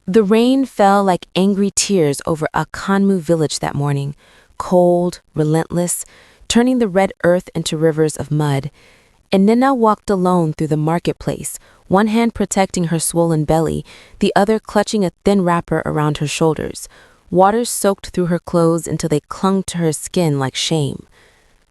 The rain fell like angry tears over a Kanmu village that morning, cold, relentless, turning the red earth into rivers of mud. And Nnenna walked alone through the marketplace, one hand protecting her swollen belly, the other clutching a thin wrapper around her shoulders. Water soaked through her clothes until they clung to her skin like shame.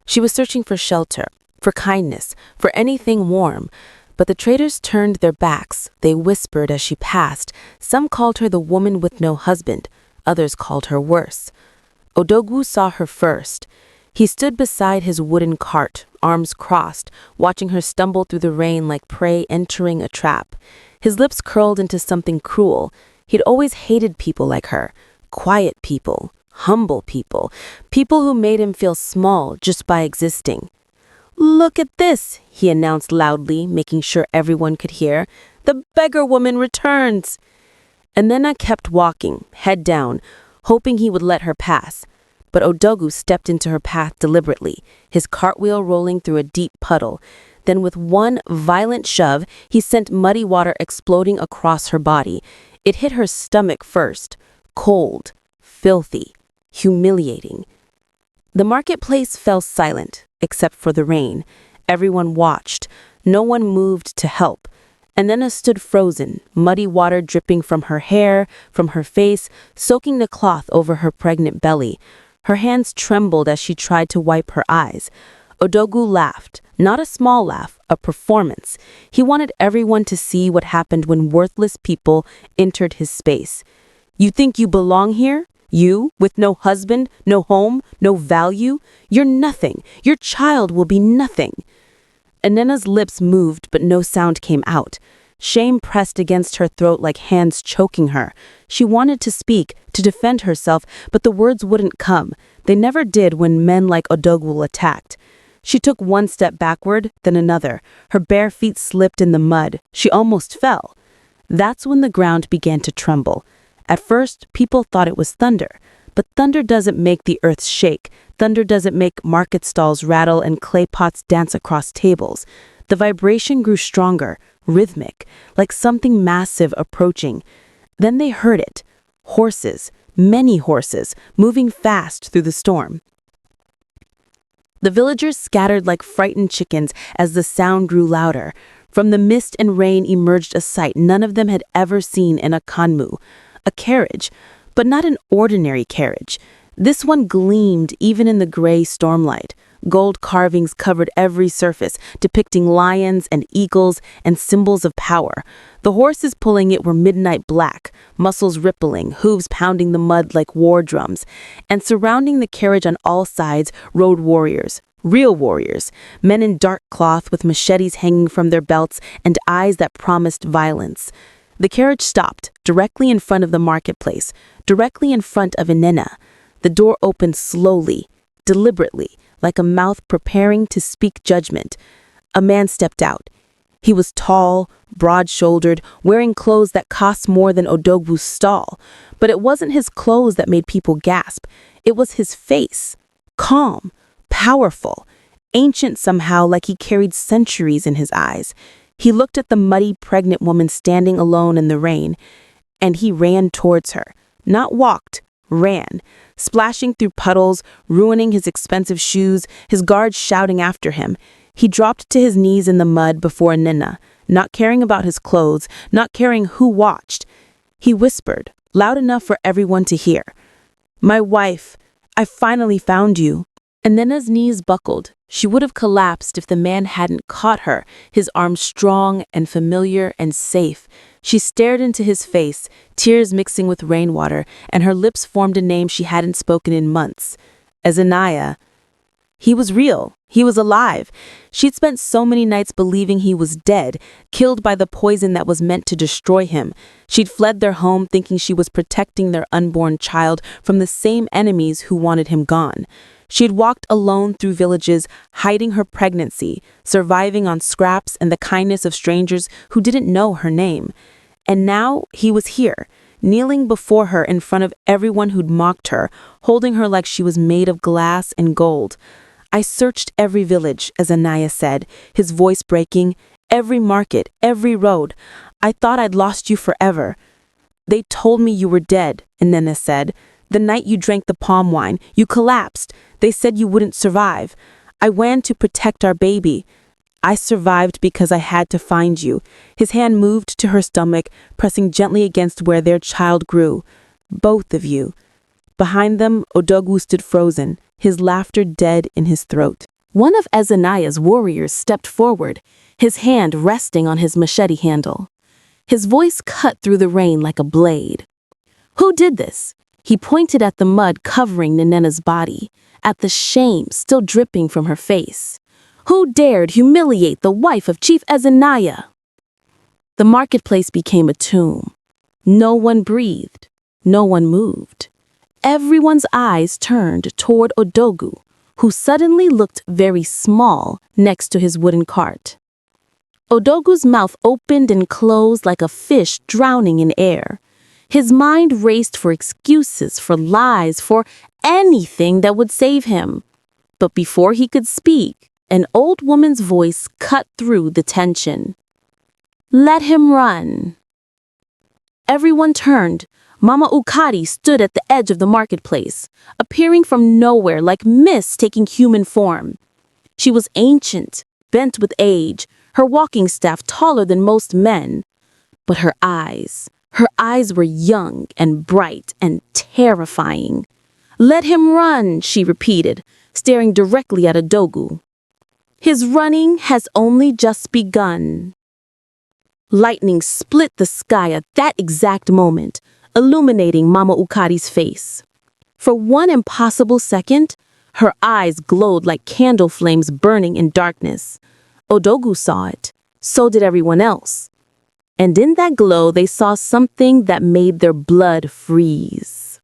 She was searching for shelter, for kindness, for anything warm. But the traders turned their backs. They whispered as she passed. Some called her the woman with no husband. Others called her worse. Odogwu saw her first. He stood beside his wooden cart, arms crossed, watching her stumble through the rain like prey entering a trap. His lips curled into something cruel. He'd always hated people like her. Quiet people, humble people, people who made him feel small just by existing. "Look at this," he announced loudly, making sure everyone could hear. "The beggar woman returns." And then I kept walking, head down, hoping he would let her pass. But Odogwu stepped into her path deliberately, his cartwheel rolling through a deep puddle. Then with one violent shove, he sent muddy water exploding across her body. It hit her stomach first, cold, filthy, humiliating. The marketplace fell silent, except for the rain. Everyone watched. No one moved to help. And Nnenna stood frozen, muddy water dripping from her hair, from her face, soaking the cloth over her pregnant belly. Her hands trembled as she tried to wipe her eyes. Odogwu laughed, not a small laugh, a performance. He wanted everyone to see what happened when worthless people entered his space. "You think you belong here? You, with no husband, no home, no value? You're nothing. Your child will be nothing." Nnenna's lips moved, but no sound came out. Shame pressed against her throat like hands choking her. She wanted to speak, to defend herself, but the words wouldn't come. They never did when men like Odogwu attacked. She took one step backward, then another. Her bare feet slipped in the mud. She almost fell. That's when the ground began to tremble. At first, people thought it was thunder. But thunder doesn't make the earth shake. Thunder doesn't make market stalls rattle and clay pots dance across tables. The vibration grew stronger, rhythmic, like something massive approaching. Then they heard it. Horses, many horses, moving fast through the storm. The villagers scattered like frightened chickens as the sound grew louder. From the mist and rain emerged a sight none of them had ever seen in a Kanmu. A carriage, but not an ordinary carriage. This one gleamed even in the gray stormlight. Gold carvings covered every surface, depicting lions and eagles and symbols of power. The horses pulling it were midnight black, muscles rippling, hooves pounding the mud like war drums. And surrounding the carriage on all sides rode warriors. Real warriors, men in dark cloth with machetes hanging from their belts and eyes that promised violence. The carriage stopped, directly in front of the marketplace, directly in front of Nnenna. The door opened slowly, deliberately, like a mouth preparing to speak judgment. A man stepped out. He was tall, broad-shouldered, wearing clothes that cost more than Odogwu's stall. But it wasn't his clothes that made people gasp. It was his face. Calm, powerful, ancient somehow, like he carried centuries in his eyes. He looked at the muddy, pregnant woman standing alone in the rain, and he ran towards her. Not walked, ran, splashing through puddles, ruining his expensive shoes, his guards shouting after him. He dropped to his knees in the mud before Nnenna, not caring about his clothes, not caring who watched. He whispered, loud enough for everyone to hear, "My wife, I finally found you." And Nnenna's knees buckled. She would have collapsed if the man hadn't caught her, his arms strong and familiar and safe. She stared into his face, tears mixing with rainwater, and her lips formed a name she hadn't spoken in months. Nnenna. He was real. He was alive. She'd spent so many nights believing he was dead, killed by the poison that was meant to destroy him. She'd fled their home thinking she was protecting their unborn child from the same enemies who wanted him gone. She had walked alone through villages, hiding her pregnancy, surviving on scraps and the kindness of strangers who didn't know her name. And now he was here, kneeling before her in front of everyone who'd mocked her, holding her like she was made of glass and gold. "I searched every village," as Nnenna said, his voice breaking, "every market, every road. I thought I'd lost you forever." They told me you were dead, Nnenna said. The night you drank the palm wine, you collapsed. They said you wouldn't survive. I ran to protect our baby. I survived because I had to find you. His hand moved to her stomach, pressing gently against where their child grew. Both of you. Behind them, Odogwu stood frozen, his laughter dead in his throat. One of Nnenna's warriors stepped forward, his hand resting on his machete handle. His voice cut through the rain like a blade. Who did this? He pointed at the mud covering Nnenna's body, at the shame still dripping from her face. Who dared humiliate the wife of Chief Nnenna? The marketplace became a tomb. No one breathed. No one moved. Everyone's eyes turned toward Odogwu, who suddenly looked very small next to his wooden cart. Odogwu's mouth opened and closed like a fish drowning in air. His mind raced for excuses, for lies, for anything that would save him. But before he could speak, an old woman's voice cut through the tension. Let him run. Everyone turned. Mama Ukari stood at the edge of the marketplace, appearing from nowhere like mist taking human form. She was ancient, bent with age, her walking staff taller than most men. But her eyes were young and bright and terrifying. Let him run, she repeated, staring directly at Odogwu. His running has only just begun. Lightning split the sky at that exact moment, illuminating Mama Ukari's face. For one impossible second, her eyes glowed like candle flames burning in darkness. Odogwu saw it. So did everyone else. And in that glow, they saw something that made their blood freeze.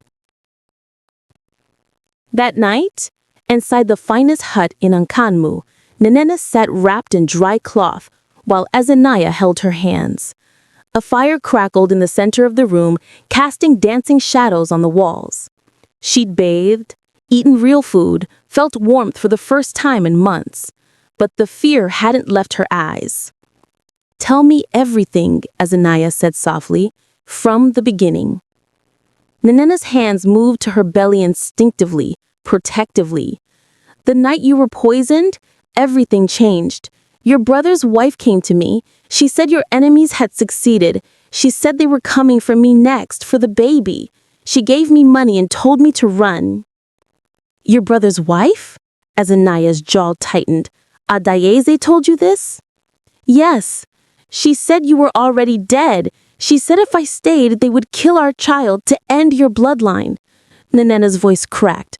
That night, inside the finest hut in Nkanmu, Nnenna sat wrapped in dry cloth while Nnenna held her hands. A fire crackled in the center of the room, casting dancing shadows on the walls. She'd bathed, eaten real food, felt warmth for the first time in months. But the fear hadn't left her eyes. Tell me everything, Nnenna said softly, from the beginning. Nnenna's hands moved to her belly instinctively, protectively. The night you were poisoned, everything changed. Your brother's wife came to me. She said your enemies had succeeded. She said they were coming for me next, for the baby. She gave me money and told me to run. Your brother's wife? Nnenna's jaw tightened. Adayeze told you this? Yes. She said you were already dead. She said if I stayed, they would kill our child to end your bloodline. Nnenna's voice cracked.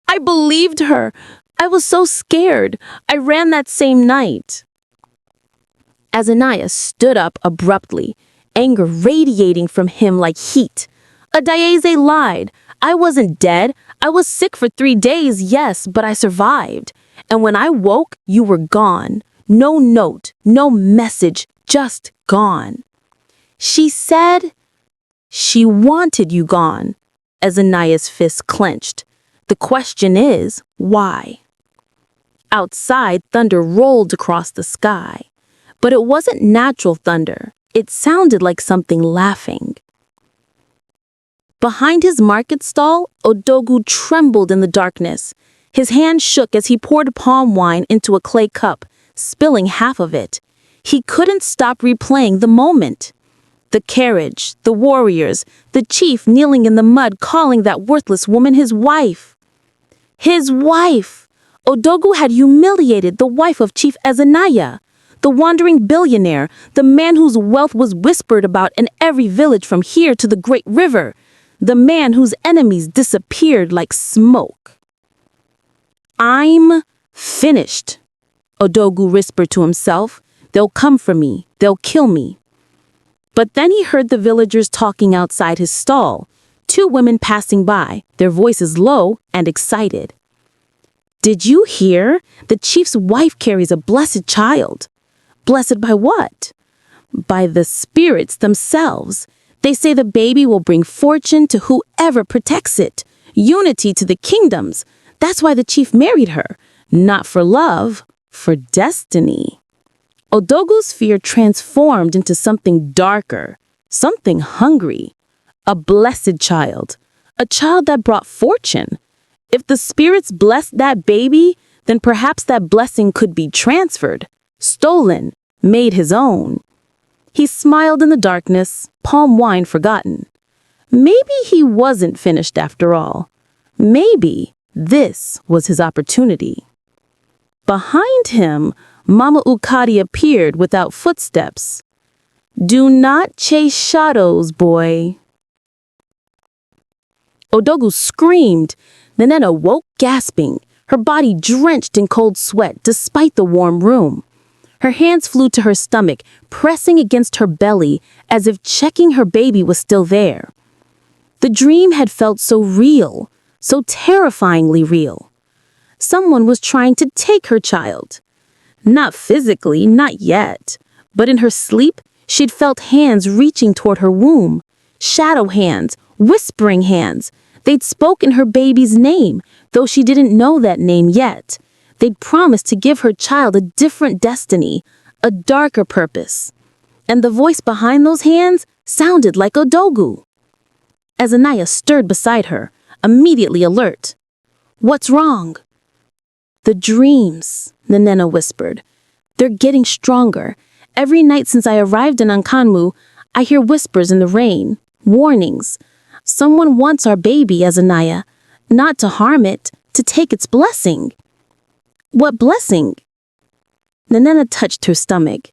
I believed her. I was so scared. I ran that same night. Nnenna stood up abruptly, anger radiating from him like heat. Adayeze lied. I wasn't dead. I was sick for 3 days, yes, but I survived. And when I woke, you were gone. No note, no message, just gone. She said she wanted you gone, as Nnenna's fist clenched. The question is, why? Outside, thunder rolled across the sky. But it wasn't natural thunder. It sounded like something laughing. Behind his market stall, Odogwu trembled in the darkness. His hand shook as he poured palm wine into a clay cup, spilling half of it. He couldn't stop replaying the moment. The carriage, the warriors, the chief kneeling in the mud calling that worthless woman his wife. His wife! Odogwu had humiliated the wife of Chief Nnenna, the wandering billionaire, the man whose wealth was whispered about in every village from here to the great river, the man whose enemies disappeared like smoke. I'm finished, Odogwu whispered to himself. They'll come for me. They'll kill me. But then he heard the villagers talking outside his stall, 2 women passing by, their voices low and excited. Did you hear? The chief's wife carries a blessed child. Blessed by what? By the spirits themselves. They say the baby will bring fortune to whoever protects it, unity to the kingdoms. That's why the chief married her. Not for love, for destiny. Odogwu's fear transformed into something darker, something hungry. A blessed child. A child that brought fortune. If the spirits blessed that baby, then perhaps that blessing could be transferred, stolen, made his own. He smiled in the darkness, palm wine forgotten. Maybe he wasn't finished after all. Maybe this was his opportunity. Behind him, Mama Ukadi appeared without footsteps. Do not chase shadows, boy. Odogwu screamed. Nnenna woke gasping, her body drenched in cold sweat despite the warm room. Her hands flew to her stomach, pressing against her belly as if checking her baby was still there. The dream had felt so real, so terrifyingly real. Someone was trying to take her child. Not physically, not yet, but in her sleep, she'd felt hands reaching toward her womb. Shadow hands, whispering hands. They'd spoken her baby's name, though she didn't know that name yet. They'd promised to give her child a different destiny, a darker purpose. And the voice behind those hands sounded like Odogwu. As Nnenna stirred beside her, immediately alert. What's wrong? The dreams, Nnenna whispered. They're getting stronger. Every night since I arrived in Ankanmu, I hear whispers in the rain, warnings. Someone wants our baby as Nnenna, not to harm it, to take its blessing. What blessing? Nnenna touched her stomach.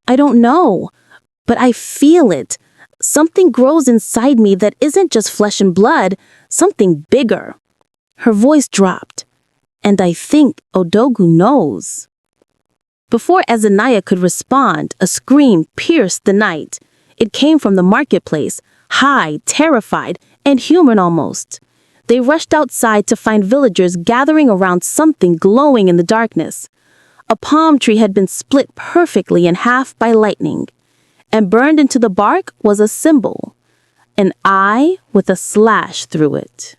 I don't know, but I feel it. Something grows inside me that isn't just flesh and blood, something bigger. Her voice dropped. And I think Odogwu knows. Before Nnenna could respond, a scream pierced the night. It came from the marketplace, high, terrified, and human almost. They rushed outside to find villagers gathering around something glowing in the darkness. A palm tree had been split perfectly in half by lightning, and burned into the bark was a symbol, an eye with a slash through it.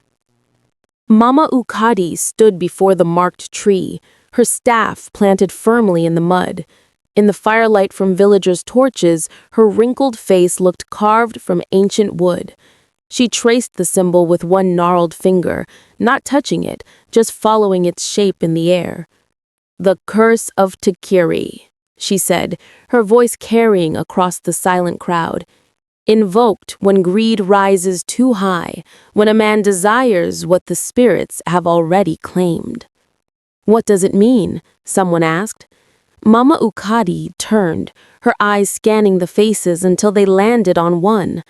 Mama Ukadi stood before the marked tree, her staff planted firmly in the mud. In the firelight from villagers' torches, her wrinkled face looked carved from ancient wood. She traced the symbol with one gnarled finger, not touching it, just following its shape in the air. The curse of Takiri, she said, her voice carrying across the silent crowd. Invoked when greed rises too high, when a man desires what the spirits have already claimed. What does it mean? Someone asked. Mama Ukadi turned, her eyes scanning the faces until they landed on one.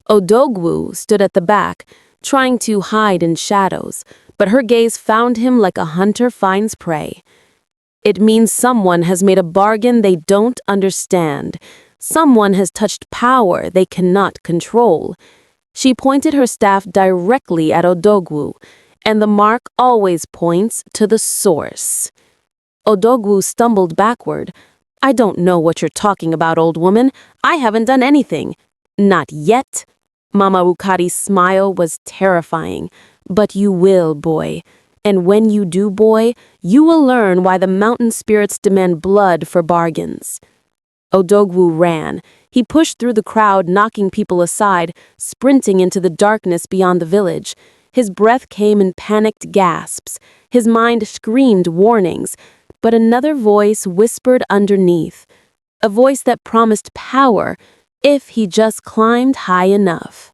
Odogwu stood at the back, trying to hide in shadows, but her gaze found him like a hunter finds prey. It means someone has made a bargain they don't understand. Someone has touched power they cannot control. She pointed her staff directly at Odogwu, and the mark always points to the source. Odogwu stumbled backward. I don't know what you're talking about, old woman. I haven't done anything. Not yet. Mama Ukadi's smile was terrifying. But you will, boy. And when you do, boy, you will learn why the mountain spirits demand blood for bargains. Odogwu ran. He pushed through the crowd, knocking people aside, sprinting into the darkness beyond the village. His breath came in panicked gasps. His mind screamed warnings. But another voice whispered underneath. A voice that promised power if he just climbed high enough.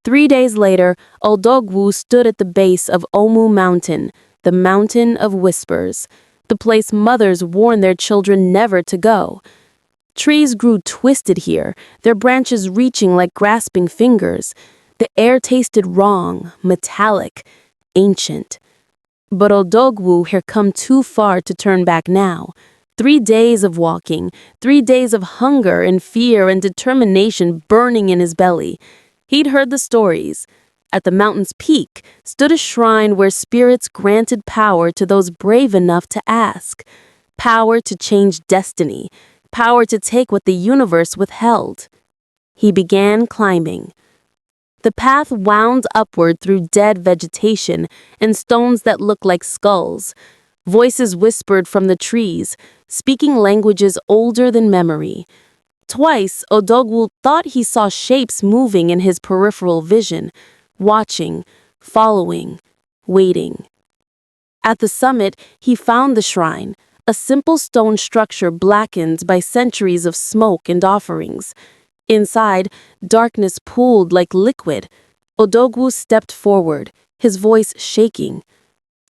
3 days later, Odogwu stood at the base of Omu Mountain, the Mountain of Whispers, the place mothers warn their children never to go. Trees grew twisted here, their branches reaching like grasping fingers. The air tasted wrong, metallic, ancient. But Odogwu had come too far to turn back now. 3 days of walking, 3 days of hunger and fear and determination burning in his belly. He'd heard the stories. At the mountain's peak stood a shrine where spirits granted power to those brave enough to ask. Power to change destiny. Power to take what the universe withheld. He began climbing. The path wound upward through dead vegetation and stones that looked like skulls. Voices whispered from the trees, speaking languages older than memory. Twice, Odogwu thought he saw shapes moving in his peripheral vision, watching, following, waiting. At the summit, he found the shrine, a simple stone structure blackened by centuries of smoke and offerings. Inside, darkness pooled like liquid. Odogwu stepped forward, his voice shaking.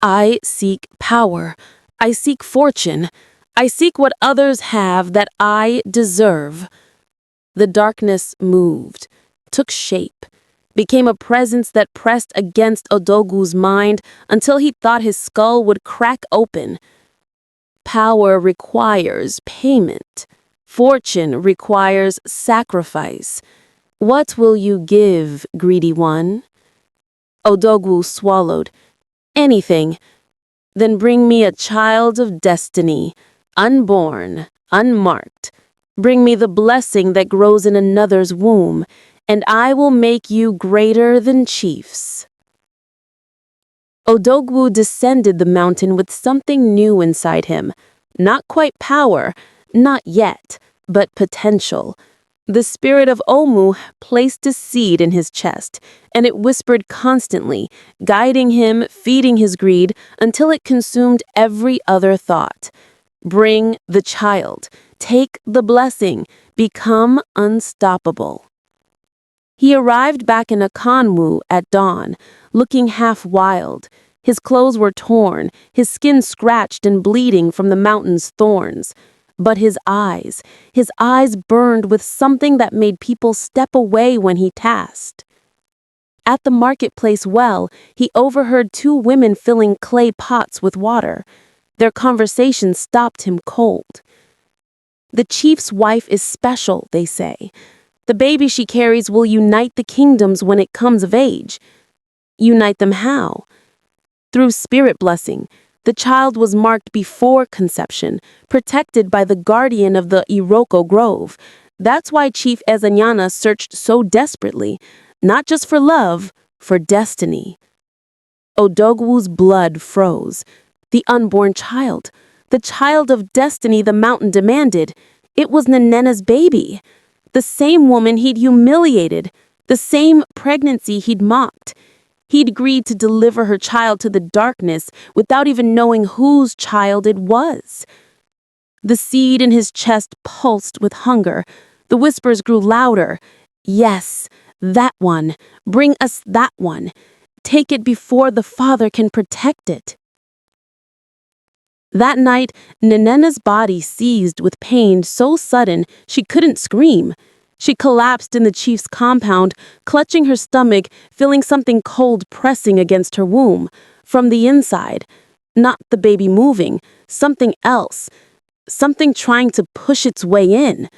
I seek power. I seek fortune. I seek what others have that I deserve. The darkness moved, took shape, became a presence that pressed against Odogwu's mind until he thought his skull would crack open. Power requires payment. Fortune requires sacrifice. What will you give, greedy one? Odogwu swallowed. Anything. Then bring me a child of destiny, unborn, unmarked. Bring me the blessing that grows in another's womb, and I will make you greater than chiefs. Odogwu descended the mountain with something new inside him. Not quite power, not yet, but potential. The spirit of Omu placed a seed in his chest, and it whispered constantly, guiding him, feeding his greed, until it consumed every other thought. Bring the child. Take the blessing. Become unstoppable. He arrived back in Akanwu at dawn, looking half wild. His clothes were torn, his skin scratched and bleeding from the mountain's thorns. But his eyes burned with something that made people step away when he tasked. At the marketplace well, he overheard two women filling clay pots with water. Their conversation stopped him cold. The chief's wife is special, they say. The baby she carries will unite the kingdoms when it comes of age. Unite them how? Through spirit blessing. The child was marked before conception, protected by the guardian of the Iroko Grove. That's why Chief Nnenna searched so desperately, not just for love, for destiny. Odogwu's blood froze. The unborn child, the child of destiny the mountain demanded. It was Nnenna's baby. The same woman he'd humiliated, the same pregnancy he'd mocked. He'd agreed to deliver her child to the darkness without even knowing whose child it was. The seed in his chest pulsed with hunger. The whispers grew louder. Yes, that one. Bring us that one. Take it before the father can protect it. That night, Nnenna's body seized with pain so sudden she couldn't scream. She collapsed in the chief's compound, clutching her stomach, feeling something cold pressing against her womb. From the inside, not the baby moving, something else, something trying to push its way in.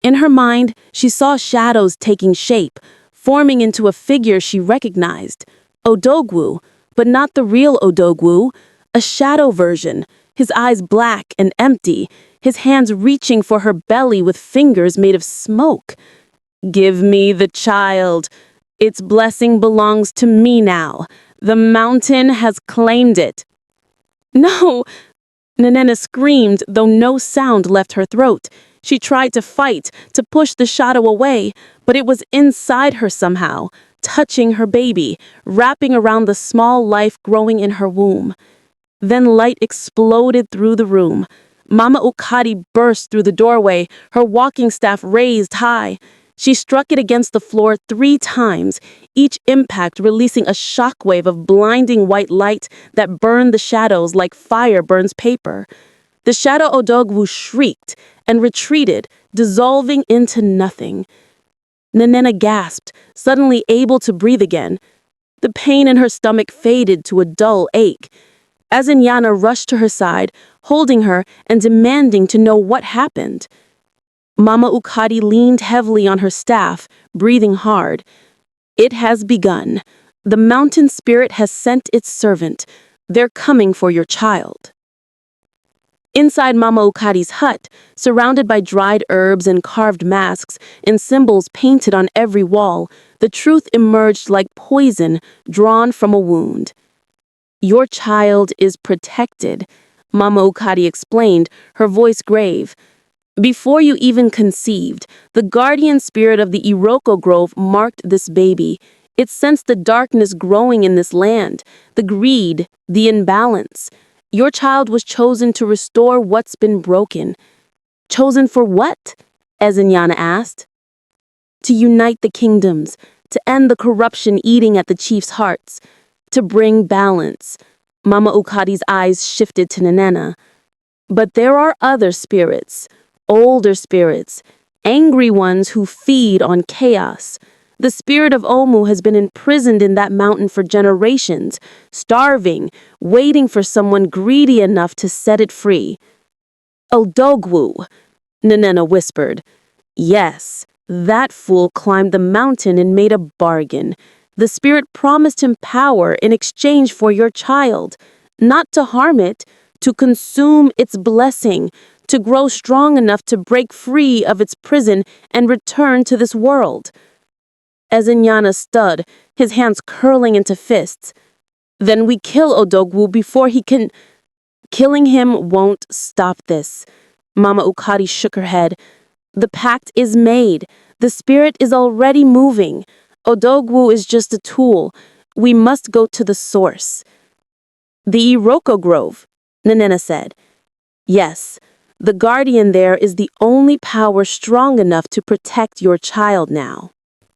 In her mind, she saw shadows taking shape, forming into a figure she recognized. Odogwu, but not the real Odogwu, a shadow version, his eyes black and empty, his hands reaching for her belly with fingers made of smoke. Give me the child. Its blessing belongs to me now. The mountain has claimed it. No! Nnenna screamed, though no sound left her throat. She tried to fight, to push the shadow away, but it was inside her somehow, touching her baby, wrapping around the small life growing in her womb. Then light exploded through the room. Mama Ukadi burst through the doorway, her walking staff raised high. She struck it against the floor 3 times, each impact releasing a shockwave of blinding white light that burned the shadows like fire burns paper. The shadow Odogwu shrieked and retreated, dissolving into nothing. Nnenna gasped, suddenly able to breathe again. The pain in her stomach faded to a dull ache. As Nnenna rushed to her side, holding her and demanding to know what happened. Mama Ukadi leaned heavily on her staff, breathing hard. It has begun. The mountain spirit has sent its servant. They're coming for your child. Inside Mama Ukadi's hut, surrounded by dried herbs and carved masks and symbols painted on every wall, the truth emerged like poison drawn from a wound. Your child is protected, Mama Ukadi explained, her voice grave. Before you even conceived, the guardian spirit of the Iroko Grove marked this baby. It sensed the darkness growing in this land, the greed, the imbalance. Your child was chosen to restore what's been broken. Chosen for what? As Nnenna asked. To unite the kingdoms, to end the corruption eating at the chief's hearts, to bring balance. Mama Ukadi's eyes shifted to Nnenna. But there are other spirits, older spirits, angry ones who feed on chaos. The spirit of Omu has been imprisoned in that mountain for generations, starving, waiting for someone greedy enough to set it free. Odogwu, Nnenna whispered. Yes, that fool climbed the mountain and made a bargain. The spirit promised him power in exchange for your child, not to harm it, to consume its blessing, to grow strong enough to break free of its prison and return to this world. As Nnenna stood, his hands curling into fists. Then we kill Odogwu before he can... Killing him won't stop this. Mama Ukadi shook her head. The pact is made. The spirit is already moving. Odogwu is just a tool. We must go to the source. The Iroko Grove, Nnenna said. Yes, the guardian there is the only power strong enough to protect your child now.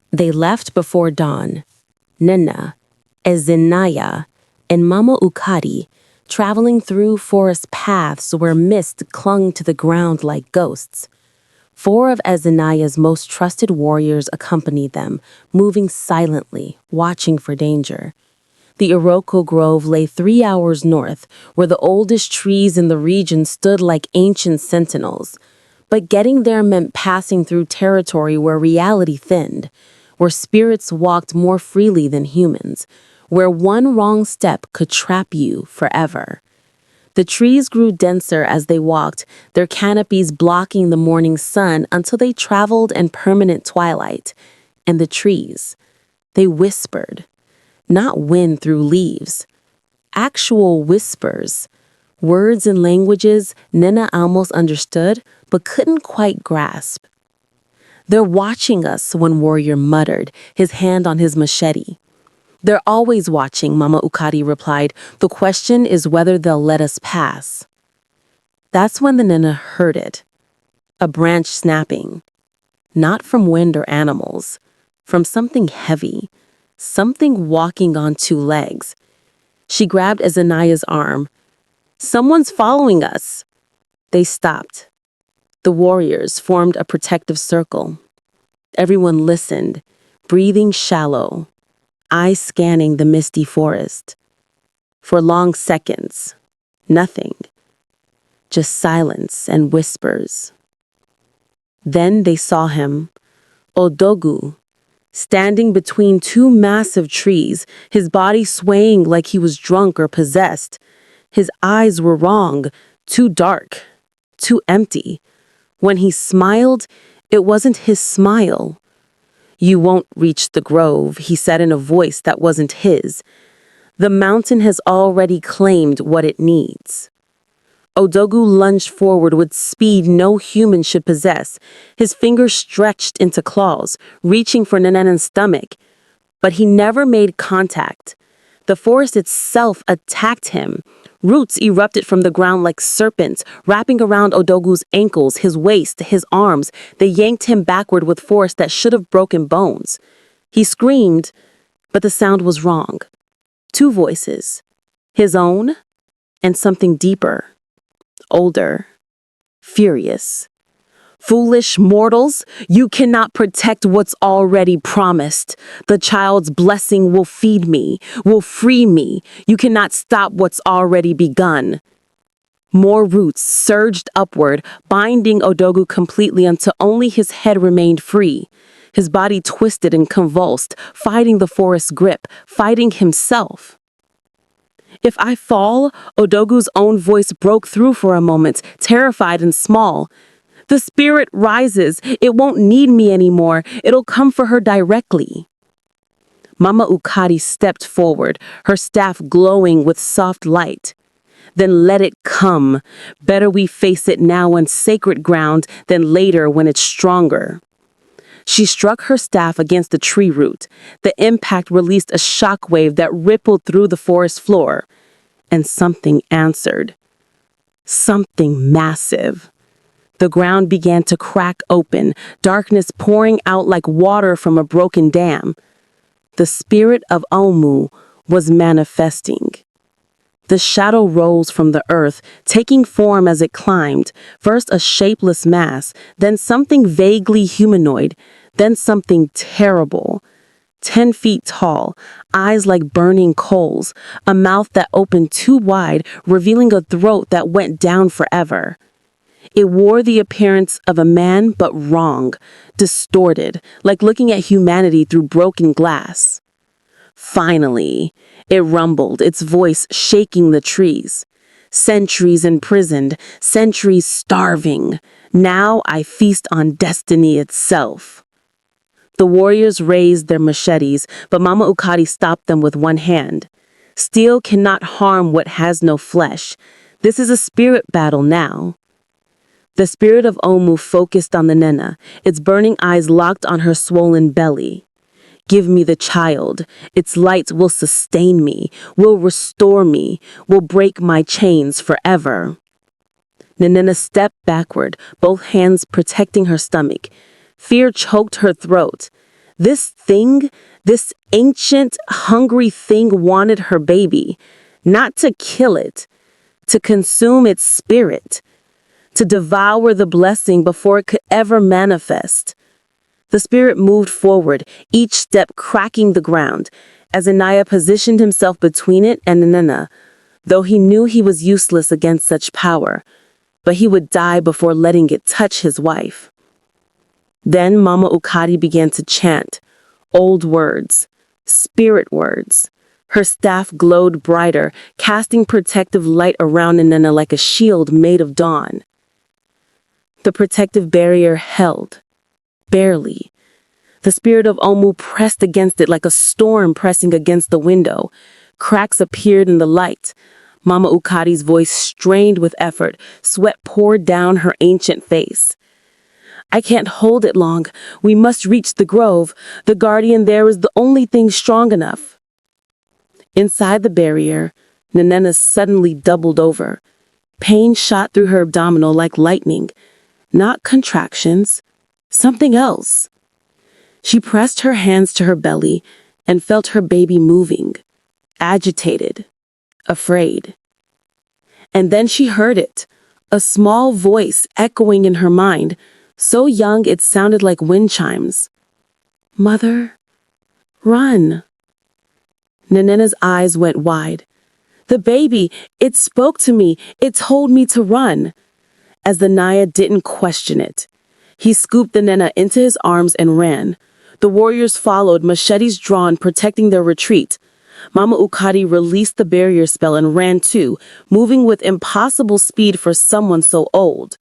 They left before dawn. Nnenna, Ezinaya, and Mama Ukadi, traveling through forest paths where mist clung to the ground like ghosts. 4 of Ezinaya's most trusted warriors accompanied them, moving silently, watching for danger. The Iroko Grove lay 3 hours north, where the oldest trees in the region stood like ancient sentinels. But getting there meant passing through territory where reality thinned, where spirits walked more freely than humans, where one wrong step could trap you forever. The trees grew denser as they walked, their canopies blocking the morning sun until they traveled in permanent twilight. And the trees, they whispered. Not wind through leaves. Actual whispers. Words and languages Nnenna almost understood, but couldn't quite grasp. They're watching us, one warrior muttered, his hand on his machete. They're always watching, Mama Ukadi replied. The question is whether they'll let us pass. That's when the Nnenna heard it. A branch snapping. Not from wind or animals. From something heavy. Something walking on 2 legs. She grabbed Ezinaya's arm. Someone's following us. They stopped. The warriors formed a protective circle. Everyone listened, breathing shallow, eyes scanning the misty forest. For long seconds, nothing. Just silence and whispers. Then they saw him, Odogwu, standing between 2 massive trees, his body swaying like he was drunk or possessed. His eyes were wrong, too dark, too empty. When he smiled, it wasn't his smile. You won't reach the grove, he said in a voice that wasn't his. The mountain has already claimed what it needs. Odogwu lunged forward with speed no human should possess, his fingers stretched into claws, reaching for Nnenna's stomach. But he never made contact. The forest itself attacked him. Roots erupted from the ground like serpents, wrapping around Odogwu's ankles, his waist, his arms. They yanked him backward with force that should have broken bones. He screamed, but the sound was wrong. 2 voices, his own and something deeper, older, furious. Foolish mortals, you cannot protect what's already promised. The child's blessing will feed me, will free me. You cannot stop what's already begun. More roots surged upward, binding Odogwu completely until only his head remained free. His body twisted and convulsed, fighting the forest's grip, fighting himself. If I fall, Odogwu's own voice broke through for a moment, terrified and small. The spirit rises. It won't need me anymore. It'll come for her directly. Mama Ukadi stepped forward, her staff glowing with soft light. Then let it come. Better we face it now on sacred ground than later when it's stronger. She struck her staff against the tree root. The impact released a shockwave that rippled through the forest floor. And something answered. Something massive. The ground began to crack open, darkness pouring out like water from a broken dam. The spirit of Omu was manifesting. The shadow rose from the earth, taking form as it climbed, first a shapeless mass, then something vaguely humanoid, then something terrible. 10 feet tall, eyes like burning coals, a mouth that opened too wide, revealing a throat that went down forever. It wore the appearance of a man, but wrong, distorted, like looking at humanity through broken glass. Finally, it rumbled, its voice shaking the trees. Centuries imprisoned, centuries starving. Now I feast on destiny itself. The warriors raised their machetes, but Mama Ukadi stopped them with one hand. Steel cannot harm what has no flesh. This is a spirit battle now. The spirit of Omu focused on the Nnenna, its burning eyes locked on her swollen belly. Give me the child. Its light will sustain me, will restore me, will break my chains forever. Nnenna stepped backward, both hands protecting her stomach. Fear choked her throat. This thing, this ancient, hungry thing wanted her baby, not to kill it, to consume its spirit, to devour the blessing before it could ever manifest. The spirit moved forward, each step cracking the ground, as Nnenna positioned himself between it and Nnenna, though he knew he was useless against such power, but he would die before letting it touch his wife. Then Mama Ukadi began to chant, old words, spirit words. Her staff glowed brighter, casting protective light around Nnenna like a shield made of dawn. The protective barrier held. Barely. The spirit of Omu pressed against it like a storm pressing against the window. Cracks appeared in the light. Mama Ukadi's voice strained with effort, sweat poured down her ancient face. I can't hold it long. We must reach the grove. The guardian there is the only thing strong enough. Inside the barrier, Nnenna suddenly doubled over. Pain shot through her abdominal like lightning. Not contractions. Something else. She pressed her hands to her belly and felt her baby moving, agitated, afraid. And then she heard it, a small voice echoing in her mind, so young it sounded like wind chimes. Mother, run. Nnenna's eyes went wide. The baby, it spoke to me, it told me to run. As the Naya didn't question it. He scooped the Nnenna into his arms and ran. The warriors followed, machetes drawn, protecting their retreat. Mama Ukadi released the barrier spell and ran too, moving with impossible speed for someone so old.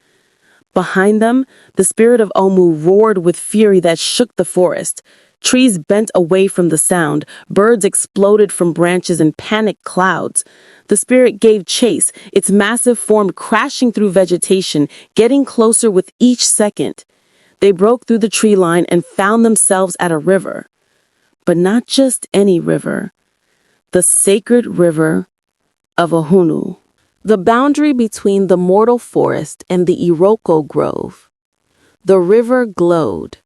Behind them, the spirit of Omu roared with fury that shook the forest. Trees bent away from the sound, birds exploded from branches in panicked clouds. The spirit gave chase, its massive form crashing through vegetation, getting closer with each second. They broke through the tree line and found themselves at a river. But not just any river. The sacred river of Ohunu. The boundary between the mortal forest and the Iroko grove. The river glowed,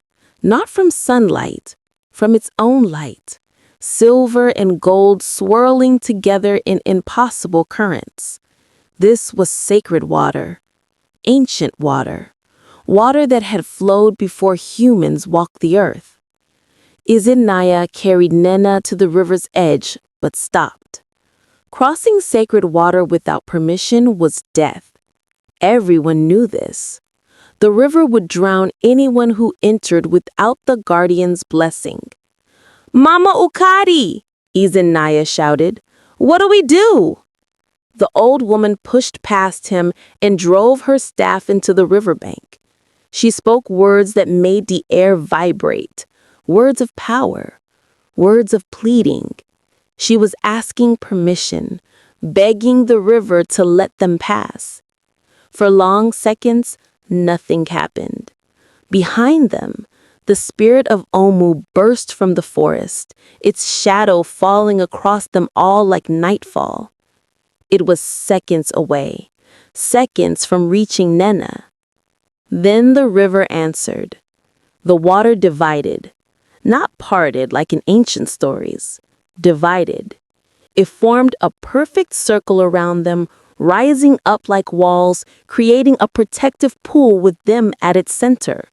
not from sunlight, from its own light, silver and gold swirling together in impossible currents. This was sacred water, ancient water, water that had flowed before humans walked the earth. Nnenna carried Nnenna to the river's edge, but stopped. Crossing sacred water without permission was death. Everyone knew this. The river would drown anyone who entered without the guardian's blessing. Mama Ukadi! Nnenna shouted. What do we do? The old woman pushed past him and drove her staff into the riverbank. She spoke words that made the air vibrate, words of power, words of pleading. She was asking permission, begging the river to let them pass. For long seconds, nothing happened. Behind them, the spirit of Omu burst from the forest, its shadow falling across them all like nightfall. It was seconds away, seconds from reaching Nnenna. Then the river answered. The water divided, not parted like in ancient stories, divided. It formed a perfect circle around them, rising up like walls, creating a protective pool with them at its center.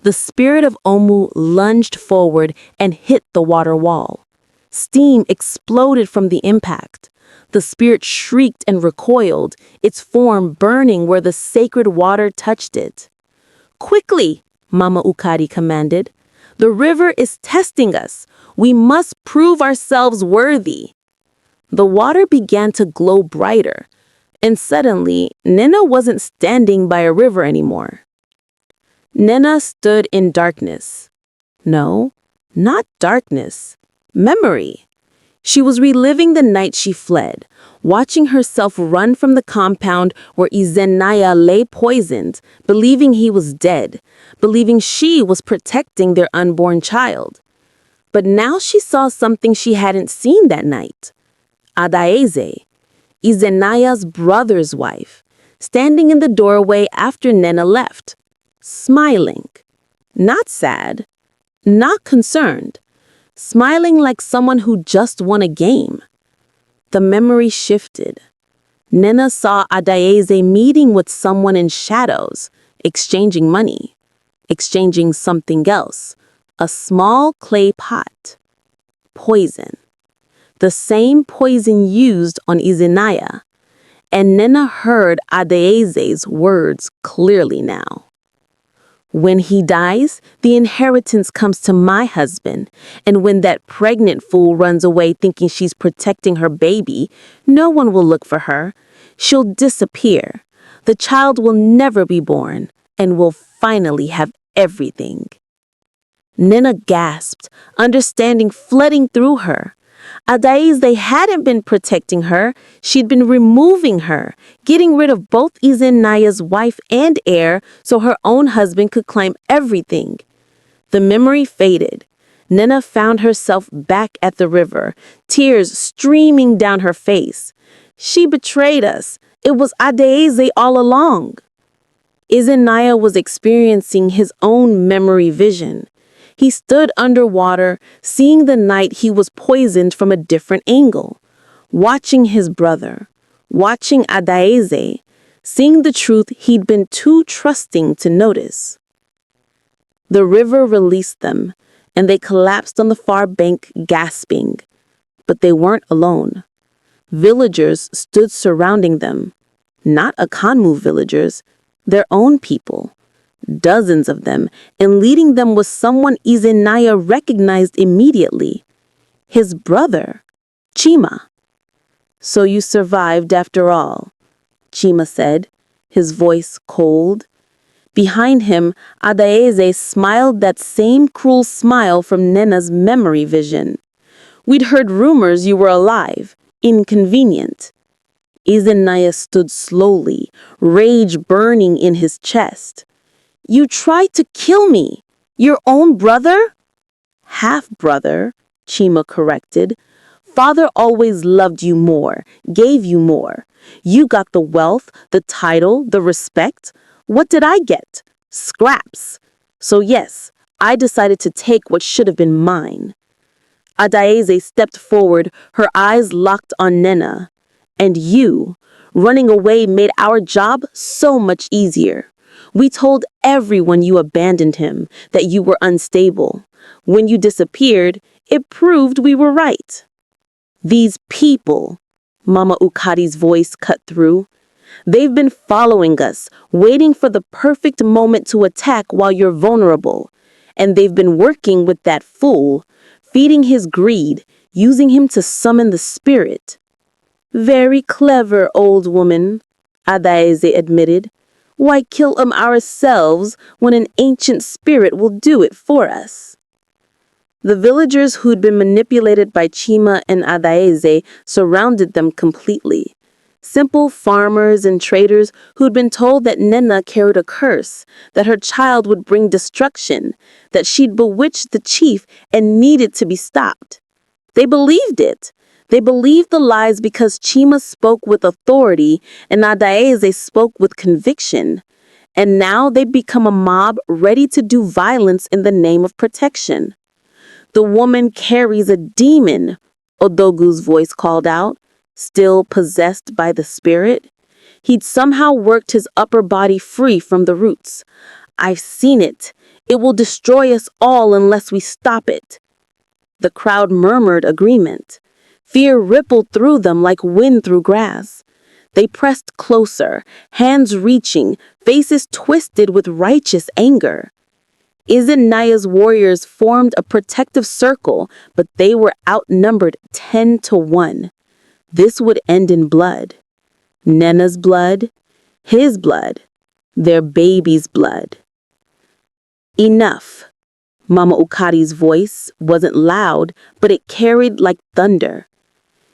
The spirit of Omu lunged forward and hit the water wall. Steam exploded from the impact. The spirit shrieked and recoiled, its form burning where the sacred water touched it. "Quickly!" Mama Ukari commanded. "The river is testing us. We must prove ourselves worthy." The water began to glow brighter, and suddenly, Nnenna wasn't standing by a river anymore. Nnenna stood in darkness. No, not darkness. Memory. She was reliving the night she fled, watching herself run from the compound where Nnenna lay poisoned, believing he was dead, believing she was protecting their unborn child. But now she saw something she hadn't seen that night. Adaeze, Nnenna's brother's wife, standing in the doorway after Nnenna left, smiling. Not sad, not concerned, smiling like someone who just won a game. The memory shifted. Nnenna saw Adaeze meeting with someone in shadows, exchanging money, exchanging something else, a small clay pot. Poison. The same poison used on Nnenna. And Nnenna heard Adaeze's words clearly now. "When he dies, the inheritance comes to my husband, and when that pregnant fool runs away thinking she's protecting her baby, no one will look for her. She'll disappear. The child will never be born, and will finally have everything." Nnenna gasped, understanding flooding through her. Adaeze hadn't been protecting her, she'd been removing her, getting rid of both Nnenna's wife and heir so her own husband could claim everything. The memory faded. Nnenna found herself back at the river, tears streaming down her face. She betrayed us. It was Adaeze all along. Nnenna was experiencing his own memory vision. He stood underwater, seeing the night he was poisoned from a different angle, watching his brother, watching Adaeze, seeing the truth he'd been too trusting to notice. The river released them, and they collapsed on the far bank, gasping. But they weren't alone. Villagers stood surrounding them. Not Akanmu villagers, their own people. Dozens of them, and leading them was someone Nnenna recognized immediately. His brother, Chima. "So you survived after all," Chima said, his voice cold. Behind him, Adaeze smiled that same cruel smile from Nnenna's memory vision. "We'd heard rumors you were alive. Inconvenient." Nnenna stood slowly, rage burning in his chest. "You tried to kill me! Your own brother?" "Half-brother," Chima corrected. "Father always loved you more, gave you more. You got the wealth, the title, the respect. What did I get? Scraps. So yes, I decided to take what should have been mine." Adaeze stepped forward, her eyes locked on Nnenna. "And you, running away made our job so much easier. We told everyone you abandoned him, that you were unstable. When you disappeared, it proved we were right." "These people," Mama Ukari's voice cut through, "they've been following us, waiting for the perfect moment to attack while you're vulnerable. And they've been working with that fool, feeding his greed, using him to summon the spirit." "Very clever, old woman," Adaeze admitted. "Why kill ourselves when an ancient spirit will do it for us?" The villagers who'd been manipulated by Chima and Adaeze surrounded them completely. Simple farmers and traders who'd been told that Nnenna carried a curse, that her child would bring destruction, that she'd bewitched the chief and needed to be stopped. They believed it. They believed the lies because Chima spoke with authority and Adaeze spoke with conviction. And now they've become a mob ready to do violence in the name of protection. The woman carries a demon, Odogwu's voice called out, still possessed by the spirit. He'd somehow worked his upper body free from the roots. I've seen it. It will destroy us all unless we stop it. The crowd murmured agreement. Fear rippled through them like wind through grass. They pressed closer, hands reaching, faces twisted with righteous anger. Nnenna's warriors formed a protective circle, but they were outnumbered 10-1. This would end in blood. Nnenna's blood, his blood, their baby's blood. Enough. Mama Ukari's voice wasn't loud, but it carried like thunder.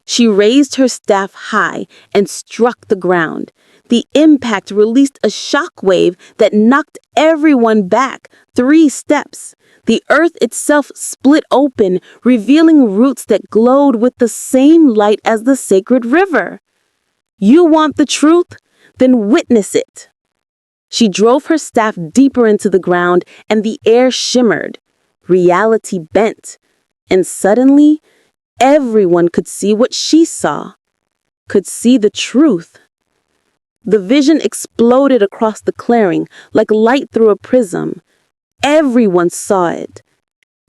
She raised her staff high and struck the ground. The impact released a shockwave that knocked everyone back 3 steps. The earth itself split open, revealing roots that glowed with the same light as the sacred river. You want the truth? Then witness it. She drove her staff deeper into the ground, and the air shimmered. Reality bent. And suddenly, everyone could see what she saw, could see the truth. The vision exploded across the clearing like light through a prism. Everyone saw it.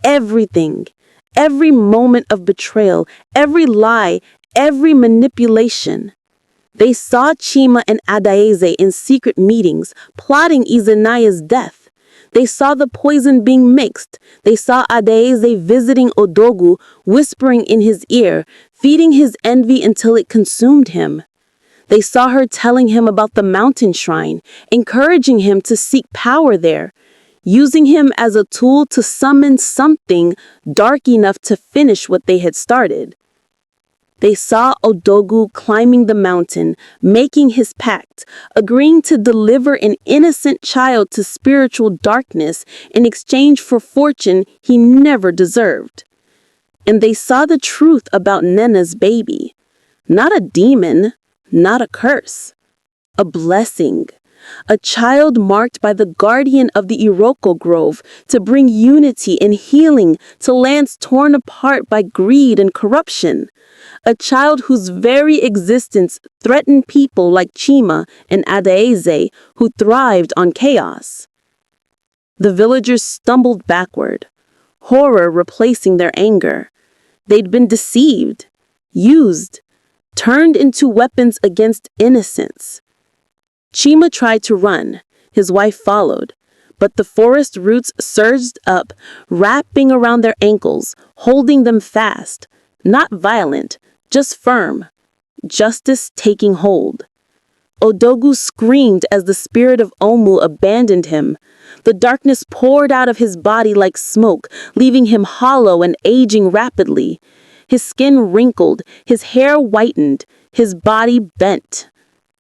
Everything. Every moment of betrayal, every lie, every manipulation. They saw Chima and Adaeze in secret meetings, plotting Nnenna's death. They saw the poison being mixed. They saw Adaeze visiting Odogwu, whispering in his ear, feeding his envy until it consumed him. They saw her telling him about the mountain shrine, encouraging him to seek power there, using him as a tool to summon something dark enough to finish what they had started. They saw Odogwu climbing the mountain, making his pact, agreeing to deliver an innocent child to spiritual darkness in exchange for fortune he never deserved. And they saw the truth about Nnenna's baby. Not a demon, not a curse. A blessing. A child marked by the guardian of the Iroko Grove to bring unity and healing to lands torn apart by greed and corruption. A child whose very existence threatened people like Chima and Adaeze who thrived on chaos. The villagers stumbled backward, horror replacing their anger. They'd been deceived, used, turned into weapons against innocence. Chima tried to run. His wife followed. But the forest roots surged up, wrapping around their ankles, holding them fast. Not violent, just firm. Justice taking hold. Odogwu screamed as the spirit of Omu abandoned him. The darkness poured out of his body like smoke, leaving him hollow and aging rapidly. His skin wrinkled, his hair whitened, his body bent.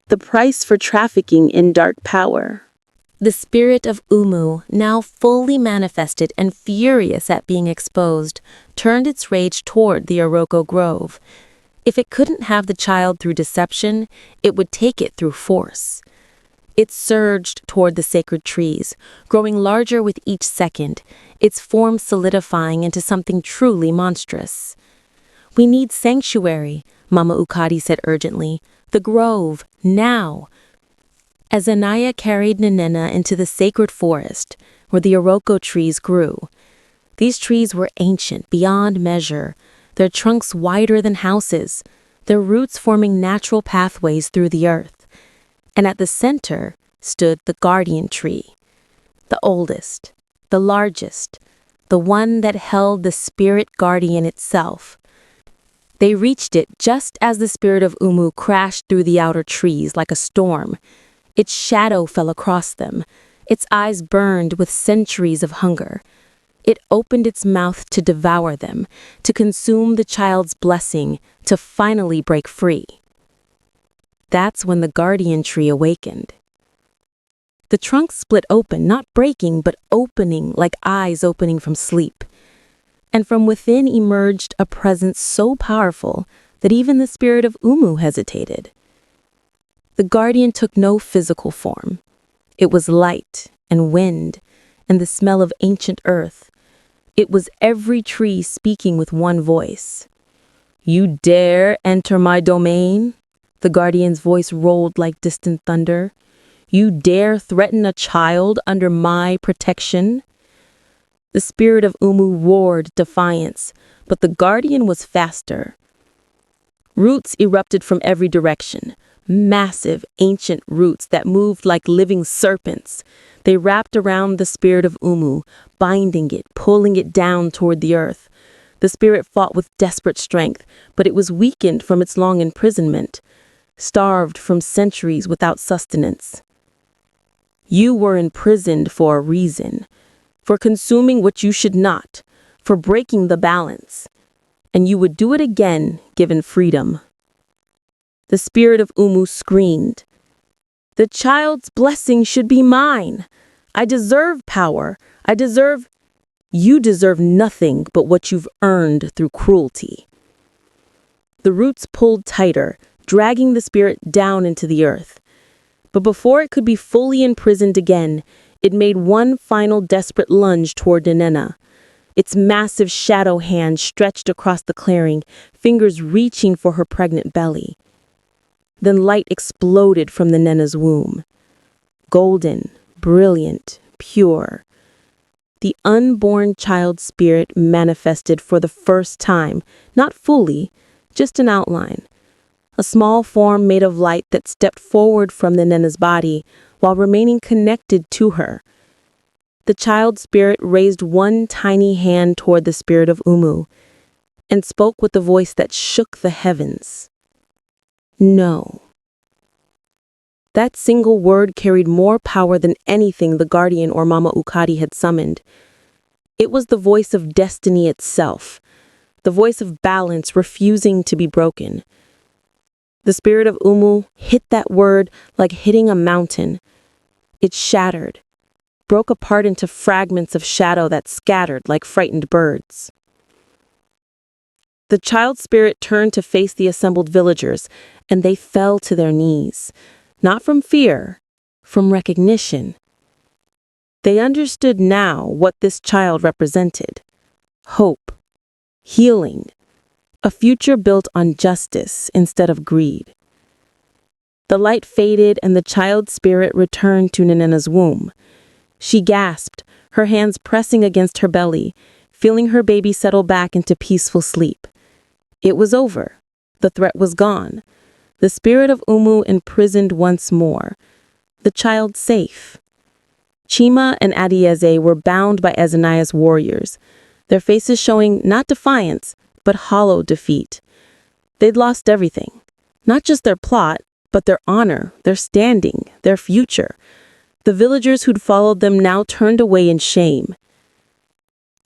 The price for trafficking in dark power. The spirit of Umu, now fully manifested and furious at being exposed, turned its rage toward the Iroko Grove. If it couldn't have the child through deception, it would take it through force. It surged toward the sacred trees, growing larger with each second, its form solidifying into something truly monstrous. "We need sanctuary," Mama Ukari said urgently. "The grove, now." As Nnenna carried Nnenna into the sacred forest, where the Iroko trees grew. These trees were ancient beyond measure, their trunks wider than houses, their roots forming natural pathways through the earth. And at the center stood the guardian tree, the oldest, the largest, the one that held the spirit guardian itself. They reached it just as the spirit of Umu crashed through the outer trees like a storm. Its shadow fell across them. Its eyes burned with centuries of hunger. It opened its mouth to devour them, to consume the child's blessing, to finally break free. That's when the guardian tree awakened. The trunk split open, not breaking, but opening like eyes opening from sleep. And from within emerged a presence so powerful that even the spirit of Umu hesitated. The guardian took no physical form. It was light and wind and the smell of ancient earth. It was every tree speaking with one voice. "You dare enter my domain?" The guardian's voice rolled like distant thunder. "You dare threaten a child under my protection?" The spirit of Umu roared defiance, but the guardian was faster. Roots erupted from every direction, massive, ancient roots that moved like living serpents. They wrapped around the spirit of Umu, binding it, pulling it down toward the earth. The spirit fought with desperate strength, but it was weakened from its long imprisonment, starved from centuries without sustenance. You were imprisoned for a reason, for consuming what you should not, for breaking the balance, and you would do it again given freedom. The spirit of Umu screamed, "The child's blessing should be mine. I deserve power. You deserve nothing but what you've earned through cruelty." The roots pulled tighter, dragging the spirit down into the earth. But before it could be fully imprisoned again, it made one final desperate lunge toward Nnenna. Its massive shadow hand stretched across the clearing, fingers reaching for her pregnant belly. Then light exploded from the Nnenna's womb. Golden, brilliant, pure. The unborn child spirit manifested for the first time, not fully, just an outline. A small form made of light that stepped forward from the Nnenna's body while remaining connected to her. The child spirit raised one tiny hand toward the spirit of Umu and spoke with a voice that shook the heavens. No. That single word carried more power than anything the guardian or Mama Ukadi had summoned. It was the voice of destiny itself, the voice of balance refusing to be broken. The spirit of Umu hit that word like hitting a mountain. It shattered, broke apart into fragments of shadow that scattered like frightened birds. The child spirit turned to face the assembled villagers, and they fell to their knees, not from fear, from recognition. They understood now what this child represented: hope, healing, a future built on justice instead of greed. The light faded and the child spirit returned to Nnenna's womb. She gasped, her hands pressing against her belly, feeling her baby settle back into peaceful sleep. It was over. The threat was gone. The spirit of Umu imprisoned once more. The child safe. Chima and Adieze were bound by Ezanaya's warriors, their faces showing not defiance, but hollow defeat. They'd lost everything. Not just their plot, but their honor, their standing, their future. The villagers who'd followed them now turned away in shame.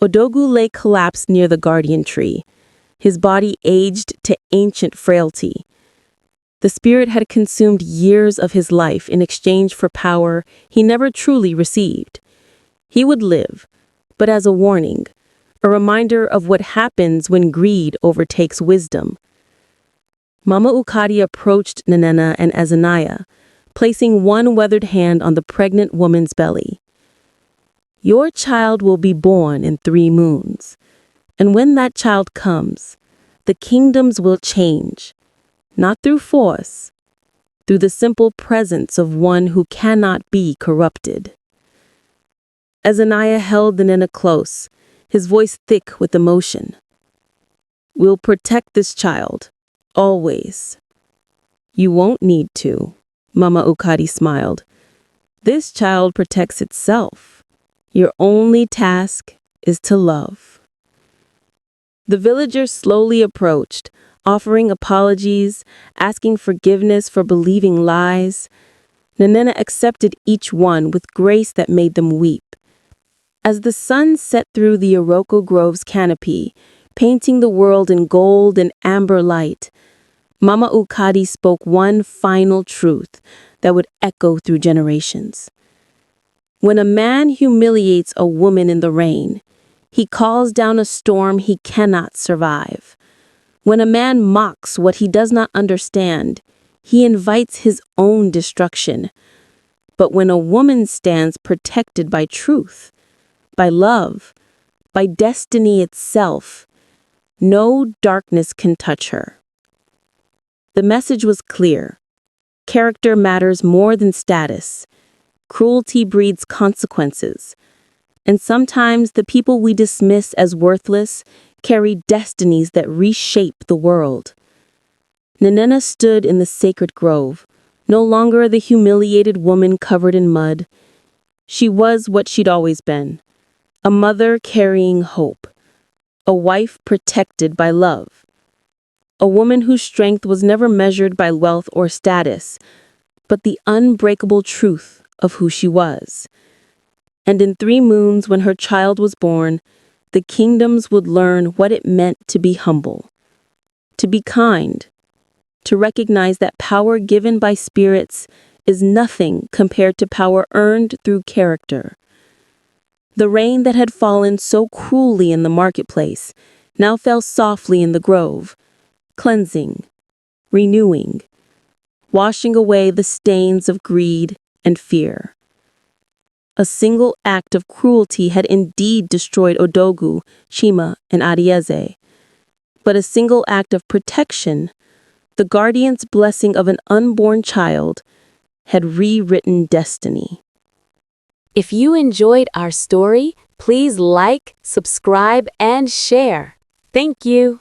Odogwu lay collapsed near the guardian tree, his body aged to ancient frailty. The spirit had consumed years of his life in exchange for power he never truly received. He would live, but as a warning, a reminder of what happens when greed overtakes wisdom. Mama Ukadi approached Nnenna and Ezanaya, placing one weathered hand on the pregnant woman's belly. "Your child will be born in 3 moons, and when that child comes, the kingdoms will change, not through force, through the simple presence of one who cannot be corrupted." Ezanaya held Nnenna close, his voice thick with emotion. "We'll protect this child, always." "You won't need to," Mama Ukadi smiled. "This child protects itself. Your only task is to love." The villagers slowly approached, offering apologies, asking forgiveness for believing lies. Nnenna accepted each one with grace that made them weep. As the sun set through the Iroko Grove's canopy, painting the world in gold and amber light, Mama Ukadi spoke one final truth that would echo through generations. When a man humiliates a woman in the rain, he calls down a storm he cannot survive. When a man mocks what he does not understand, he invites his own destruction. But when a woman stands protected by truth, by love, by destiny itself, no darkness can touch her. The message was clear. Character matters more than status. Cruelty breeds consequences. And sometimes the people we dismiss as worthless carry destinies that reshape the world. Nnenna stood in the sacred grove, no longer the humiliated woman covered in mud. She was what she'd always been, a mother carrying hope, a wife protected by love, a woman whose strength was never measured by wealth or status, but the unbreakable truth of who she was. And in 3 moons, when her child was born, the kingdoms would learn what it meant to be humble, to be kind, to recognize that power given by spirits is nothing compared to power earned through character. The rain that had fallen so cruelly in the marketplace now fell softly in the grove, cleansing, renewing, washing away the stains of greed and fear. A single act of cruelty had indeed destroyed Odogwu, Chima, and Arieze, but a single act of protection, the guardian's blessing of an unborn child, had rewritten destiny. If you enjoyed our story, please like, subscribe, and share. Thank you.